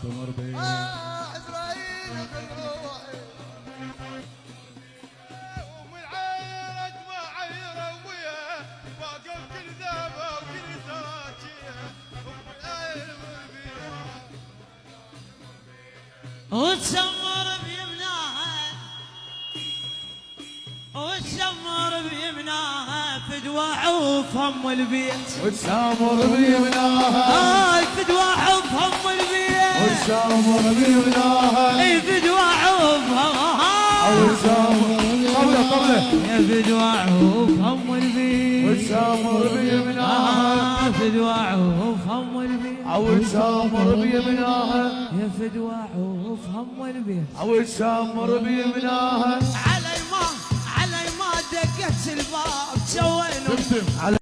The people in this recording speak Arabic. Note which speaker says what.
Speaker 1: تمر بي
Speaker 2: عزرائيل بالروحي ومن عيرك ما عيره وياه واقف كذابه وكل سراجيه ومن عير
Speaker 3: وتسمر بيمناها وتسمر بيمناها فدوى وفم البيت
Speaker 1: وتسامر بيمناها
Speaker 3: فدوى وفم البيت
Speaker 1: وتسامر بيمناها
Speaker 3: فدوى وفم
Speaker 1: وتسامر قبله
Speaker 3: فدوى وفم البيت
Speaker 1: وتسامر بيمناها
Speaker 3: فدوى وفم البيت
Speaker 1: وتسامر بيمناها
Speaker 3: يا فدوى وفم البيت
Speaker 1: وتسامر بيمناها
Speaker 3: علي ما دقت الباب سوينا
Speaker 1: تمتم